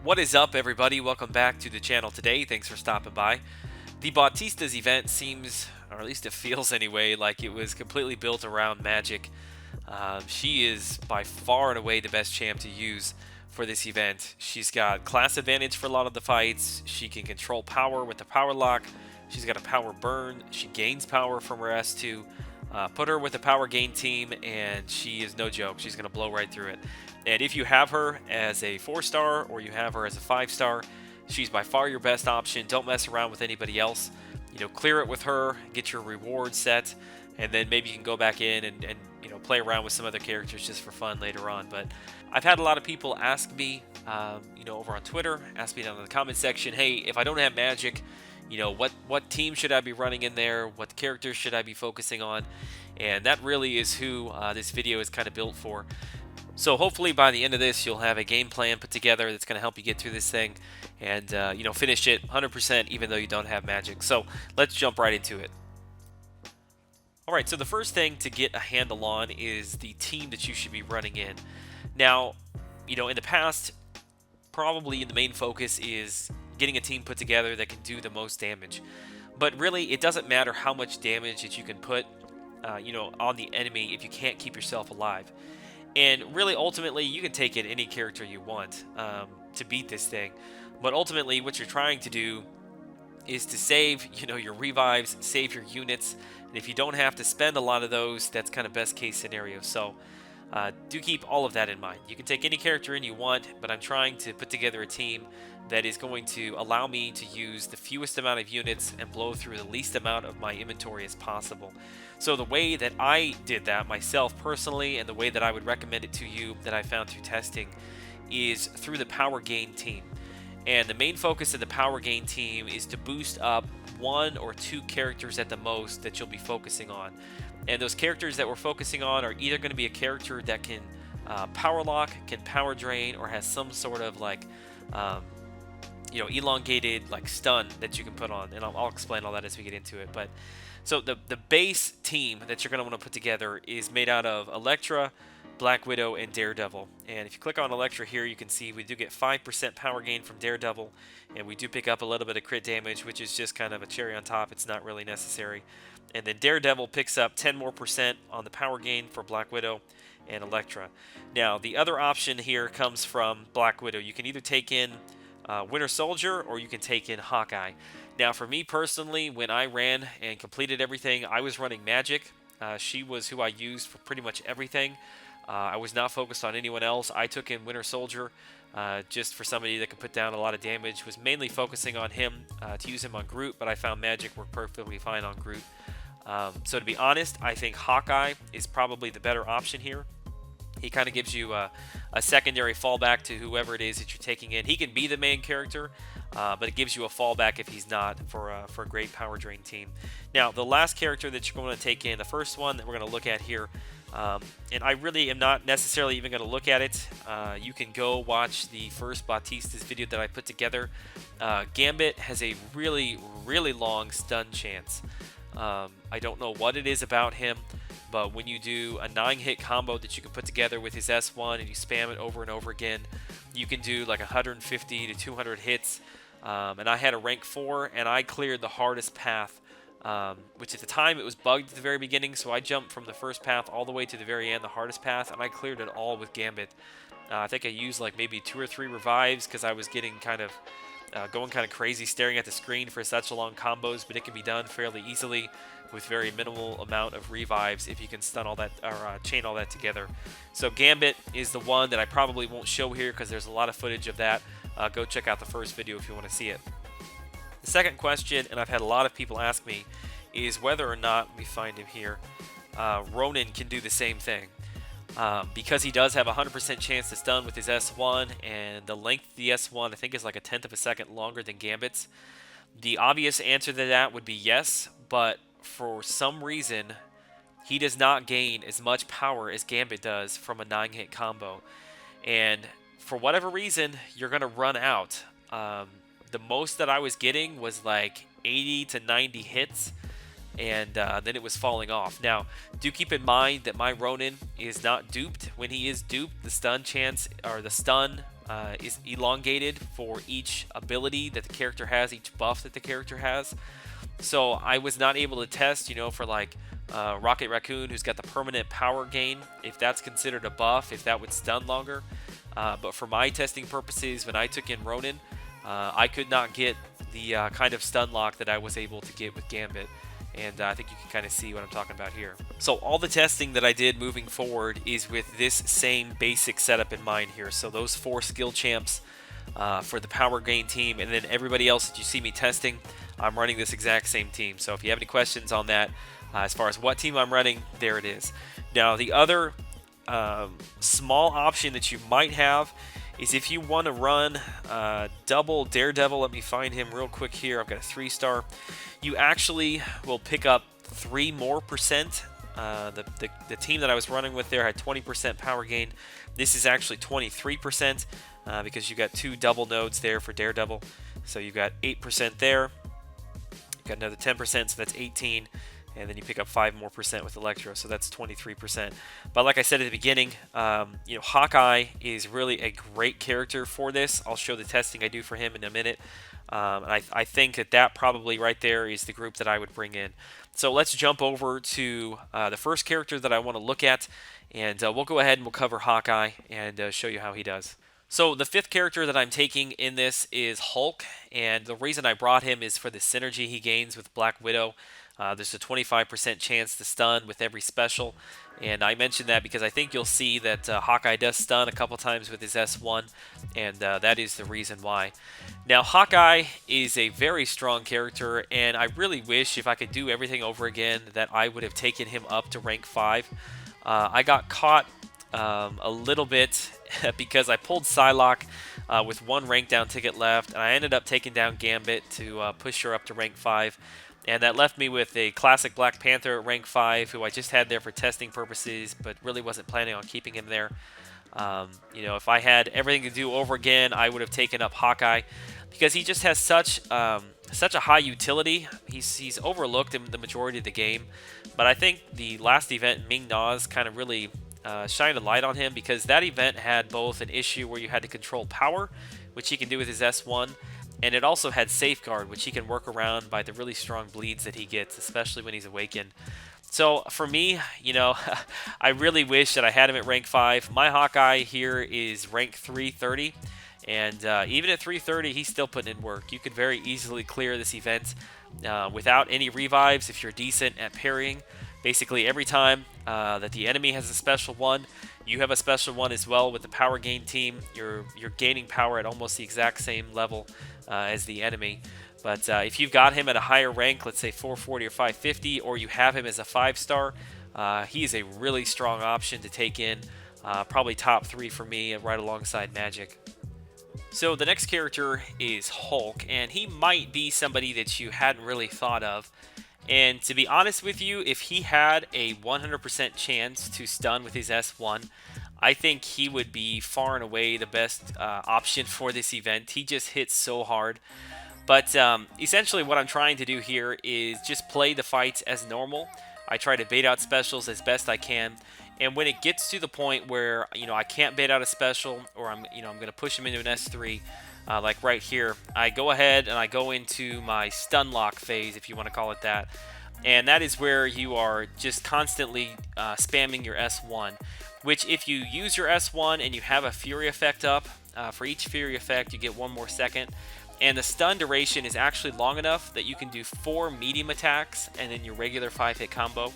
What is up, everybody? Welcome back to the channel today. Thanks for stopping by. The Bautistas event seems, or at least it feels anyway, like it was completely built around Magik. She is by far and away the best champ to use for this event. She's got class advantage for a lot of the fights. She can control power with the power lock. She's got a power burn. She gains power from her S2. Put her with a power gain team, and she is no joke. She's going to blow right through it. And if you have her as a 4-star or you have her as a 5-star, she's by far your best option. Don't mess around with anybody else. Clear it with her, get your reward set, and then maybe you can go back in and play around with some other characters just for fun later on. But I've had a lot of people ask me, over on Twitter, ask me down in the comment section, hey, if I don't have Magik, what team should I be running in there? What characters should I be focusing on? And that really is who this video is kind of built for. So hopefully by the end of this, you'll have a game plan put together that's going to help you get through this thing and, finish it 100% even though you don't have Magik. So let's jump right into it. All right, so the first thing to get a handle on is the team that you should be running in. Now, in the past, probably the main focus is getting a team put together that can do the most damage. But really, it doesn't matter how much damage that you can put, on the enemy if you can't keep yourself alive. And really, ultimately, you can take in any character you want to beat this thing. But ultimately, what you're trying to do is to save, your revives, save your units. And if you don't have to spend a lot of those, that's kind of best case scenario. So do keep all of that in mind. You can take any character in you want, but I'm trying to put together a team that is going to allow me to use the fewest amount of units and blow through the least amount of my inventory as possible. So the way that I did that myself personally, and the way that I would recommend it to you that I found through testing, is through the power gain team. And the main focus of the power gain team is to boost up 1 or 2 characters at the most that you'll be focusing on. And those characters that we're focusing on are either going to be a character that can power lock, can power drain, or has some sort of elongated stun that you can put on. And I'll explain all that as we get into it. But so the base team that you're going to want to put together is made out of Elektra, Black Widow, and Daredevil. And if you click on Elektra here, you can see we do get 5% power gain from Daredevil, and we do pick up a little bit of crit damage, which is just kind of a cherry on top. It's not really necessary. And then Daredevil picks up 10% more on the power gain for Black Widow and Elektra. Now, the other option here comes from Black Widow. You can either take in Winter Soldier, or you can take in Hawkeye. Now, for me personally, when I ran and completed everything, I was running Magik. She was who I used for pretty much everything. I was not focused on anyone else. I took in Winter Soldier just for somebody that could put down a lot of damage. Was mainly focusing on him to use him on Groot, but I found Magik worked perfectly fine on Groot. So to be honest, I think Hawkeye is probably the better option here. He kind of gives you a secondary fallback to whoever it is that you're taking in. He can be the main character, but it gives you a fallback if he's not for a great power drain team. Now, the last character that you're going to take in, the first one that we're going to look at here, and I really am not necessarily even going to look at it. You can go watch the first Bautistas video that I put together. Gambit has a really, really long stun chance. I don't know what it is about him, but when you do a 9-hit combo that you can put together with his S1 and you spam it over and over again, you can do like 150 to 200 hits. And I had a rank 4, and I cleared the hardest path, which at the time it was bugged at the very beginning, so I jumped from the first path all the way to the very end, the hardest path, and I cleared it all with Gambit. I think I used like maybe 2 or 3 revives because I was getting going kind of crazy staring at the screen for such long combos, but it can be done fairly easily with very minimal amount of revives if you can stun all that or chain all that together. So Gambit is the one that I probably won't show here because there's a lot of footage of that. Go check out the first video if you want to see it. The second question, and I've had a lot of people ask me, is whether or not, let me find him here, Ronan can do the same thing. Because he does have a 100% chance to stun with his S1, and the length of the S1 I think is like 1/10 of a second longer than Gambit's. The obvious answer to that would be yes, but for some reason he does not gain as much power as Gambit does from a 9-hit combo. And for whatever reason, you're going to run out. The most that I was getting was like 80 to 90 hits, and then it was falling off. Now, do keep in mind that my Ronan is not duped. When he is duped, the stun chance, or the stun is elongated for each ability that the character has, each buff that the character has. So I was not able to test, for like Rocket Raccoon, who's got the permanent power gain, if that's considered a buff, if that would stun longer. But for my testing purposes, when I took in Ronan, I could not get the kind of stun lock that I was able to get with Gambit. And I think you can kind of see what I'm talking about here. So all the testing that I did moving forward is with this same basic setup in mind here. So those 4 skill champs for the power gain team, and then everybody else that you see me testing, I'm running this exact same team. So if you have any questions on that, as far as what team I'm running, there it is. Now the other small option that you might have is if you want to run double Daredevil. Let me find him real quick here. I've got a 3-star. You actually will pick up 3% more. The team that I was running with there had 20% power gain. This is actually 23% because you got 2 double nodes there for Daredevil. So you got 8% there. You got another 10%, so that's 18. And then you pick up 5% more with Electro, so that's 23%. But like I said at the beginning, Hawkeye is really a great character for this. I'll show the testing I do for him in a minute. And I think that probably right there is the group that I would bring in. So let's jump over to the first character that I want to look at, and we'll go ahead and we'll cover Hawkeye and show you how he does. So the 5th character that I'm taking in this is Hulk, and the reason I brought him is for the synergy he gains with Black Widow. There's a 25% chance to stun with every special, and I mentioned that because I think you'll see that Hawkeye does stun a couple times with his S1, and that is the reason why. Now, Hawkeye is a very strong character, and I really wish if I could do everything over again that I would have taken him up to rank 5. I got caught a little bit because I pulled Psylocke with 1 rank down ticket left, and I ended up taking down Gambit to push her up to rank 5. And that left me with a classic Black Panther at rank 5, who I just had there for testing purposes, but really wasn't planning on keeping him there. If I had everything to do over again, I would have taken up Hawkeye, because he just has such a high utility. He's overlooked in the majority of the game, but I think the last event, Ming Na's, kind of really shined a light on him, because that event had both an issue where you had to control power, which he can do with his S1, and it also had Safeguard, which he can work around by the really strong bleeds that he gets, especially when he's awakened. So for me, I really wish that I had him at rank 5. My Hawkeye here is rank 330, and even at 330, he's still putting in work. You could very easily clear this event without any revives if you're decent at parrying. Basically, every time that the enemy has a special one, you have a special one as well with the power gain team. You're gaining power at almost the exact same level as the enemy. But if you've got him at a higher rank, let's say 440 or 550, or you have him as a 5-star, he is a really strong option to take in. Probably top 3 for me, right alongside Magik. So the next character is Hulk, and he might be somebody that you hadn't really thought of. And to be honest with you, if he had a 100% chance to stun with his S1, I think he would be far and away the best option for this event. He just hits so hard. But essentially what I'm trying to do here is just play the fights as normal. I try to bait out specials as best I can. And when it gets to the point where, I can't bait out a special, or I'm going to push him into an S3, like right here, I go ahead and I go into my stun lock phase, if you want to call it that. And that is where you are just constantly spamming your S1, which if you use your S1 and you have a Fury effect up, for each Fury effect you get 1 more second. And the stun duration is actually long enough that you can do 4 medium attacks and then your regular 5-hit combo.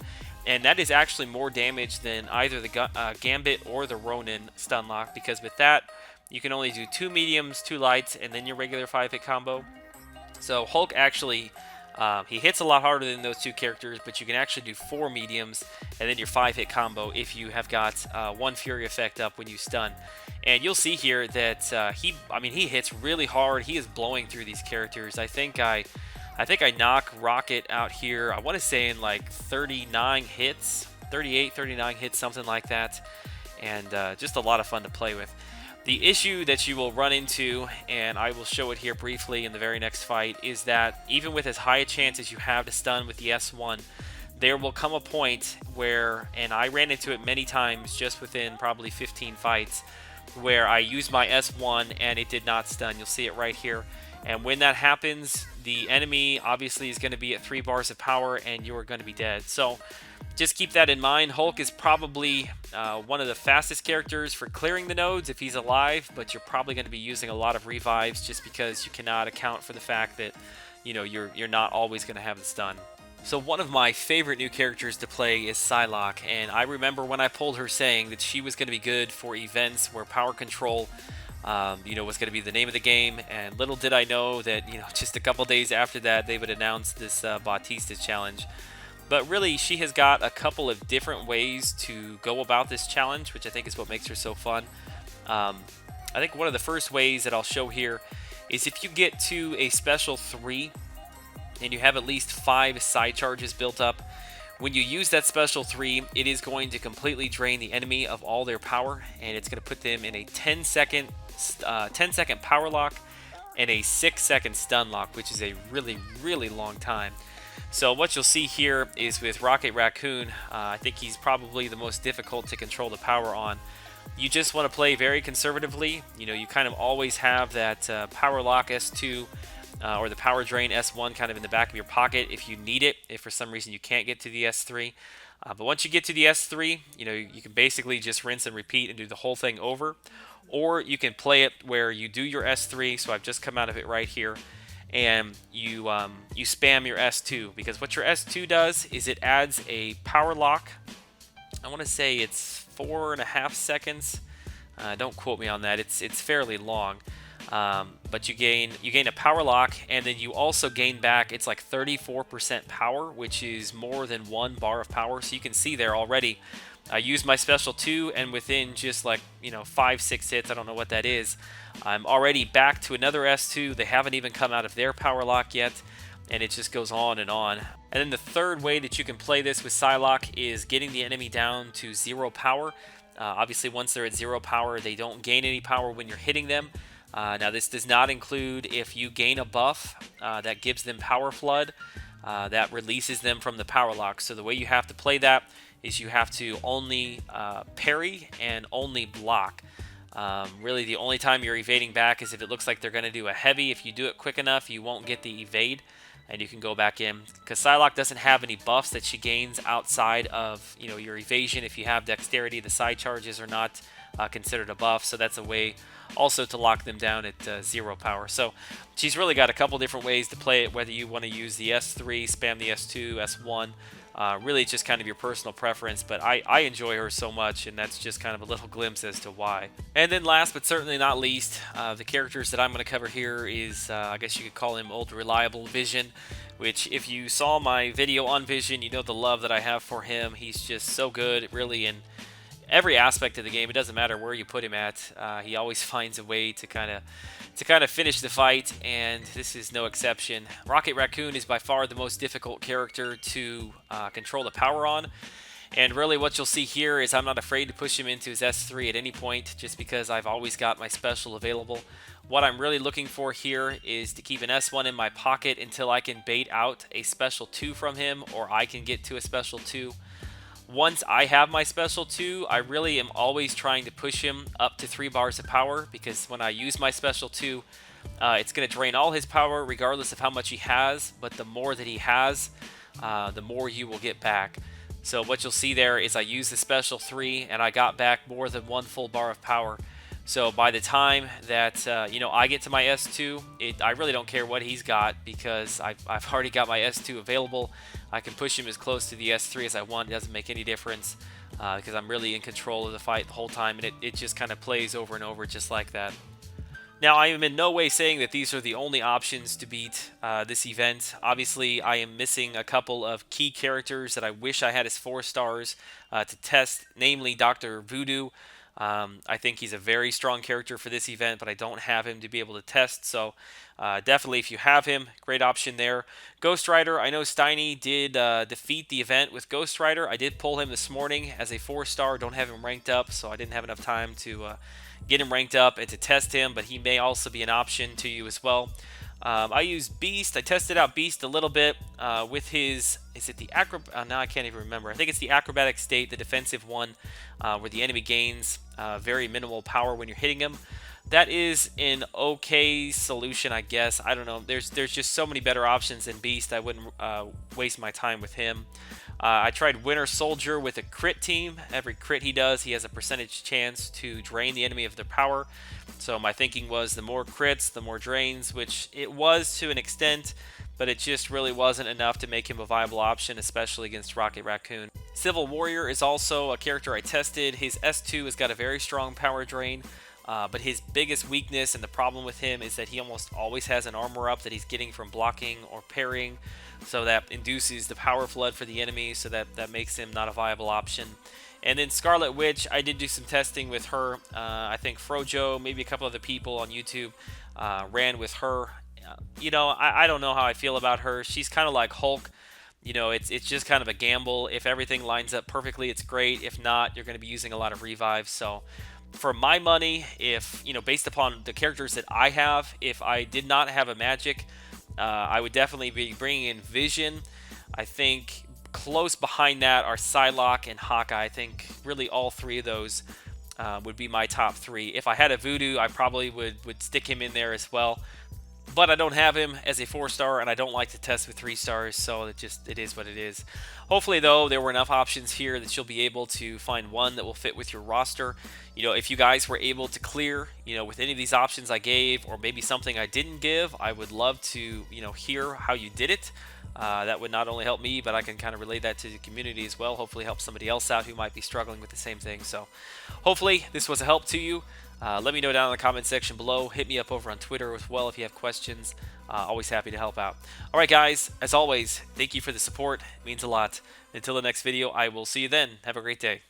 And that is actually more damage than either the Gambit or the Ronan stun lock, because with that, you can only do 2 mediums, 2 lights, and then your regular 5-hit combo. So Hulk actually, he hits a lot harder than those 2 characters, but you can actually do 4 mediums and then your 5-hit combo if you have got 1 Fury effect up when you stun. And you'll see here that he hits really hard. He is blowing through these characters. I think I knock Rocket out here, I want to say in like 39 hits, 38, 39 hits, something like that. And just a lot of fun to play with. The issue that you will run into, and I will show it here briefly in the very next fight, is that even with as high a chance as you have to stun with the S1, there will come a point where, and I ran into it many times just within probably 15 fights, where I used my S1 and it did not stun. You'll see it right here. And when that happens, the enemy obviously is going to be at 3 bars of power and you're going to be dead. So just keep that in mind. Hulk is probably one of the fastest characters for clearing the nodes if he's alive, but you're probably going to be using a lot of revives just because you cannot account for the fact that, you know, you're not always going to have the stun. So one of my favorite new characters to play is Psylocke, and I remember when I pulled her saying that she was going to be good for events where power control was going to be the name of the game, and little did I know that, just a couple days after that, they would announce this Bautistas challenge. But really, she has got a couple of different ways to go about this challenge, which I think is what makes her so fun. I think one of the first ways that I'll show here is if you get to a special 3 and you have at least 5 side charges built up, when you use that special 3, it is going to completely drain the enemy of all their power, and it's going to put them in a 10-second power lock and a 6-second stun lock, which is a really, really long time. So what you'll see here is with Rocket Raccoon, I think he's probably the most difficult to control the power on. You just want to play very conservatively. You kind of always have that power lock S2 or the power drain S1 kind of in the back of your pocket if you need it, if for some reason you can't get to the S3. But once you get to the S3, you can basically just rinse and repeat and do the whole thing over. Or you can play it where you do your S3, so I've just come out of it right here, and you spam your S2, because what your S2 does is it adds a power lock. I want to say it's 4.5 seconds. Don't quote me on that. It's fairly long. But you gain a power lock, and then you also gain back, it's like 34% power, which is more than 1 bar of power. So you can see there already, I used my special 2, and within just like 5-6 hits, I don't know what that is, I'm already back to another S2. They haven't even come out of their power lock yet, and it just goes on and on. And then the third way that you can play this with Psylocke is getting the enemy down to 0 power. Obviously, once they're at 0 power, they don't gain any power when you're hitting them. Now, this does not include if you gain a buff that gives them power flood, that releases them from the power lock. So the way you have to play that is you have to only parry and only block. Really, the only time you're evading back is if it looks like they're going to do a heavy. If you do it quick enough, you won't get the evade, and you can go back in. Because Psylocke doesn't have any buffs that she gains outside of your evasion. If you have dexterity, the side charges are not considered a buff, so that's a way also to lock them down at 0 power. So she's really got a couple different ways to play it, whether you want to use the S3, spam the S2, S1. Really, it's just kind of your personal preference, but I enjoy her so much, and that's just kind of a little glimpse as to why. And then last but certainly not least, the characters that I'm going to cover here is, I guess you could call him Old Reliable Vision, which if you saw my video on Vision, you know the love that I have for him. He's just so good, really, in every aspect of the game. It doesn't matter where you put him at. He always finds a way to kind of finish the fight, and this is no exception. Rocket Raccoon is by far the most difficult character to control the power on, and really what you'll see here is I'm not afraid to push him into his S3 at any point, just because I've always got my special available. What I'm really looking for here is to keep an S1 in my pocket until I can bait out a special 2 from him, or I can get to a special 2. Once I have my special 2, I really am always trying to push him up to 3 bars of power, because when I use my special 2, it's going to drain all his power regardless of how much he has, but the more that he has, the more you will get back. So what you'll see there is I used the special 3 and I got back more than 1 full bar of power. So by the time that I get to my S2, I really don't care what he's got, because I've already got my S2 available. I can push him as close to the S3 as I want. It doesn't make any difference, because I'm really in control of the fight the whole time, and it just kind of plays over and over just like that. Now, I am in no way saying that these are the only options to beat this event. Obviously, I am missing a couple of key characters that I wish I had as 4 stars to test, namely Dr. Voodoo. I think he's a very strong character for this event, but I don't have him to be able to test, so definitely if you have him, great option there. Ghost Rider, I know Steiny did defeat the event with Ghost Rider. I did pull him this morning as a 4-star, don't have him ranked up, so I didn't have enough time to get him ranked up and to test him, but he may also be an option to you as well. I used Beast. I tested out Beast a little bit with his. Is it the now I can't even remember. I think it's the acrobatic state, the defensive one, where the enemy gains very minimal power when you're hitting him. That is an okay solution, I guess. I don't know. There's just so many better options than Beast. I wouldn't waste my time with him. I tried Winter Soldier with a crit team. Every crit he does, he has a percentage chance to drain the enemy of their power. So my thinking was the more crits, the more drains, which it was to an extent, but it just really wasn't enough to make him a viable option, especially against Rocket Raccoon. Civil Warrior is also a character I tested. His S2 has got a very strong power drain. But his biggest weakness and the problem with him is that he almost always has an armor up that he's getting from blocking or parrying, so that induces the power flood for the enemy, so that makes him not a viable option. And then Scarlet Witch, I did do some testing with her. I think Frojo, maybe a couple other people on YouTube ran with her. I don't know how I feel about her. She's kind of like Hulk. It's just kind of a gamble. If everything lines up perfectly, it's great. If not, you're going to be using a lot of revives. So for my money, if based upon the characters that I have, if I did not have a Magik, I would definitely be bringing in Vision. I think close behind that are Psylocke and Hawkeye. I think really all three of those would be my top three. If I had a Voodoo, I probably would stick him in there as well. But I don't have him as a 4-star, and I don't like to test with 3 stars, so it is what it is. Hopefully, though, there were enough options here that you'll be able to find one that will fit with your roster. If you guys were able to clear, with any of these options I gave, or maybe something I didn't give, I would love to, hear how you did it. That would not only help me, but I can kind of relay that to the community as well. Hopefully help somebody else out who might be struggling with the same thing. So hopefully this was a help to you. Let me know down in the comment section below. Hit me up over on Twitter as well if you have questions. Always happy to help out. All right, guys, as always, thank you for the support. It means a lot. Until the next video, I will see you then. Have a great day.